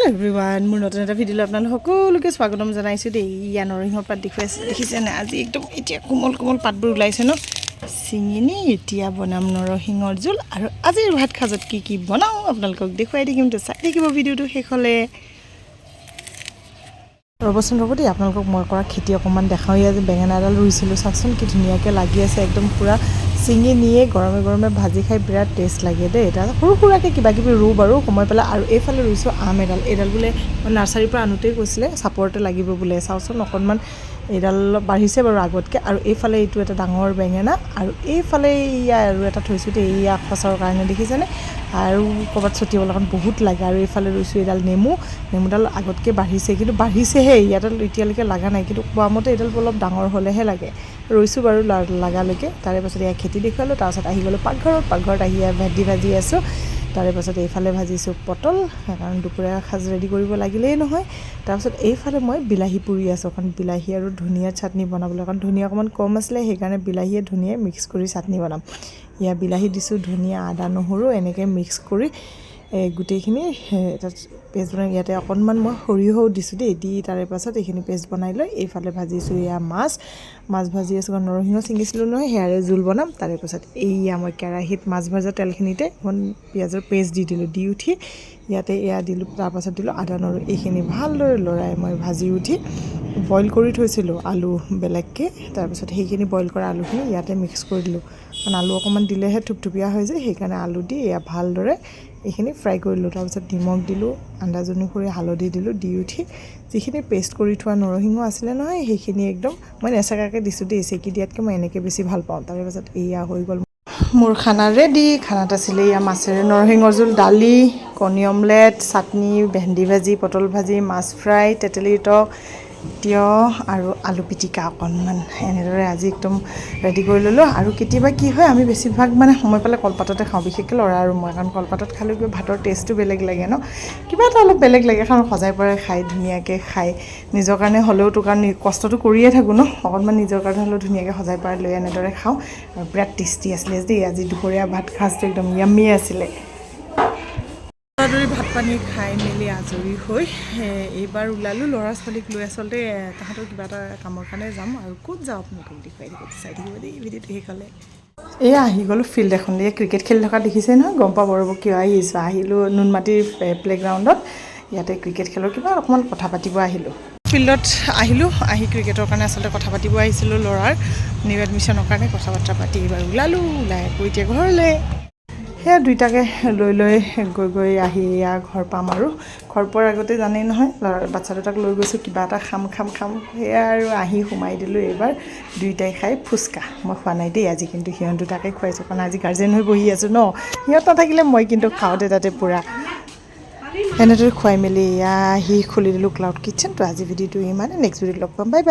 hello' everyone মোৰ নতুন এটা ভিডিঅ'লৈ আপোনালোক সকলোকে স্বাগতম জনাইছোঁ দেই ইয়া নৰসিংহৰ পাত দেখুৱাইছে দেখিছেনে আজি একদম এতিয়া কোমল কোমল পাতবোৰ ওলাইছে ন চিঙিনি এতিয়া বনাম নৰসিংহৰ জোল আৰু আজিৰ ভাত খাজত কি কি বনাওঁ আপোনালোকক দেখুৱাই থাকিম তো চাই থাকিব ভিডিঅ'টো শেষলৈ ৰ'বচোন ৰ'ব দেই আপোনালোকক মই কৰা খেতি অকণমান দেখাওঁ ইয়াত বেঙেনা এডাল ৰুইছিলোঁ চাওকচোন কি ধুনীয়াকৈ লাগি আছে একদম পূৰা চিঙি নিয়ে গৰমে গৰমে ভাজি খাই বিৰাট টেষ্ট লাগে দেই এটা সৰু সুৰাকৈ কিবা কিবি ৰুওঁ বাৰু সময় পেলাই আৰু এইফালে ৰুইছোঁ আম এডাল বোলে মই নাৰ্চাৰীৰ পৰা আনোতেই কৈছিলে চাপৰতে লাগিব বোলে চাওকচোন অকণমান এইডাল বাঢ়িছে বাৰু আগতকৈ আৰু এইফালে এইটো এটা ডাঙৰ বেঙেনা আৰু এইফালে ইয়া আৰু এটা থৈছোঁ দেই ইয়া খচৰ কাৰণে দেখিছেনে আৰু ক'ৰবাত ছটিয়াবলৈ অকণ বহুত লাগে আৰু এইফালে ৰুইছোঁ এইডাল নেমুডাল আগতকৈ বাঢ়িছে কিন্তু বাঢ়িছেহে ইয়াডাল এতিয়ালৈকে লগা নাই কিন্তু কোৱা মতে এইডাল অলপ ডাঙৰ হ'লেহে লাগে ৰুইছোঁ বাৰু লগালৈকে তাৰে পাছত এয়া খেতি দেখুৱালোঁ তাৰপাছত আহি গ'লোঁ পাকঘৰত আহি ভেন্দি ভাজি আছোঁ তাৰে পাছত এইফালে ভাজিছোঁ পটল কাৰণ দুপৰীয়া সাজ ৰেডি কৰিব লাগিলেই নহয় তাৰপাছত এইফালে মই বিলাহী পুৰি আছোঁ অকণ বিলাহী আৰু ধনিয়াৰ চাটনি বনাবলৈ অকণ ধনিয়া অকণমান কম আছিলে সেইকাৰণে বিলাহীয়ে ধনিয়াই মিক্স কৰি চাটনি বনাম ইয়াত বিলাহী দিছোঁ ধনিয়া আদা নহৰু এনেকৈ মিক্স কৰি গোটেইখিনি তাত পেষ্ট বনাই ইয়াতে অকণমান মই সৰিয়হও দিছোঁ দেই দি তাৰে পাছত এইখিনি পেষ্ট বনাই লৈ এইফালে ভাজিছোঁ এয়া মাছ ভাজি আছোঁ কাৰণ নৰসিংহ ছিঙিছিলোঁ নহয় সেয়াৰে জোল বনাম তাৰে পাছত এইয়া মই কেৰাহীত মাছ ভজা তেলখিনিতে অকণ পিঁয়াজৰ পেষ্ট দি দিলোঁ দি উঠি ইয়াতে এয়া দিলোঁ তাৰপাছত দিলোঁ আদা নহৰু এইখিনি ভালদৰে লৰাই মই ভাজি উঠি বইল কৰি থৈছিলোঁ আলু বেলেগকৈ তাৰপিছত সেইখিনি বইল কৰা আলুখিনি ইয়াতে মিক্স কৰি দিলোঁ কাৰণ আলু অকণমান দিলেহে থুপথুপীয়া হৈ যায় সেইকাৰণে আলু দি এয়া ভালদৰে এইখিনি ফ্ৰাই কৰিলোঁ তাৰপিছত নিমখ দিলোঁ আন্দাজ অনুসৰি হালধি দিলোঁ দি উঠি যিখিনি পেষ্ট কৰি থোৱা নৰসিংহ আছিলে নহয় সেইখিনি একদম মই নেচেকাকৈ দিছোঁ দেই চেকি দিয়াতকৈ মই এনেকৈ বেছি ভাল পাওঁ তাৰে পাছত এয়া হৈ গ'ল মোৰ খানা ৰেডি খানাত আছিলে এয়া মাছেৰে নৰসিংহৰ জোল দালি কণী অমলেট চাটনি ভেন্দি ভাজি পটল ভাজি মাছ ফ্ৰাই তেতেলীৰ টক তিয়ঁহ আৰু আলু পিটিকা অকণমান এনেদৰে আজি একদম ৰেডি কৰি ল'লোঁ আৰু কেতিয়াবা কি হয় আমি বেছিভাগ মানে সময় পালে কলপাততে খাওঁ বিশেষকৈ ল'ৰা আৰু মই কাৰণ কলপাতত খালে ভাতৰ টেষ্টটো বেলেগ লাগে ন কিবা এটা অলপ বেলেগ লাগে কাৰণ সজাই পৰাই খাই ধুনীয়াকৈ খাই নিজৰ কাৰণে হ'লেওতো কাৰণ কষ্টটো কৰিয়ে থাকোঁ ন অকণমান নিজৰ কাৰণে হ'লেও ধুনীয়াকৈ সজাই পৰাই লৈ এনেদৰে খাওঁ আৰু বিৰাট টেষ্টি আছিলে দেই আজি দুপৰীয়া ভাত সাজটো একদম য়াম্মি আছিলে ভাত পানী খাই মেলি আজৰি হৈ এইবাৰ ওলালোঁ ল'ৰা ছোৱালীক লৈ আচলতে তাহাঁতৰ কিবা এটা কামৰ কাৰণে যাম আৰু ক'ত যাওঁ আপোনালোকক দেখুৱাই দিব চাই থাকিব দেই ভিডিঅ'টো শেষলৈ এয়া আহি গ'লোঁ ফিল্ড এখন ক্ৰিকেট খেলি থকা দেখিছে নহয় গম পাব ৰ'ব কিয় আহিলোঁ নুনমাটিৰ প্লে'গ্ৰাউণ্ডত ইয়াতে ক্ৰিকেট খেলৰ কিবা অকণমান কথা পাতিব আহিলোঁ ফিল্ডত আহিলোঁ আহি ক্ৰিকেটৰ কাৰণে আচলতে কথা পাতিব আহিছিলোঁ ল'ৰাৰ নিউ এডমিশ্যনৰ কাৰণে কথা বাৰ্তা পাতি এইবাৰ ওলাই আকৌ এতিয়া ঘৰলৈ সেয়া দুইটাকে লৈ গৈ আহি এয়া ঘৰ পাম আৰু ঘৰ পোৱাৰ আগতে জানেই নহয় বাচ্ছা দুটাক লৈ গৈছোঁ কিবা এটা খাম সেয়া আৰু আহি সোমাই দিলোঁ এইবাৰ দুইটাই খাই ফুচকা মই খোৱা নাই দেই আজি কিন্তু সিহঁত দুটাকে খুৱাইছোঁ কাৰণ আজি গাৰ্জেন হৈ বহি আছোঁ ন সিহঁত নাথাকিলে মই কিন্তু খাওঁতে তাতে পূৰা এনেদৰে খুৱাই মেলি এয়া আহি খুলি দিলোঁ ক্লাউড কিটচেন তো আজি ভিডিঅ'টো ইমানে নেক্সট ভিডিঅ'ত লগ পাম বাই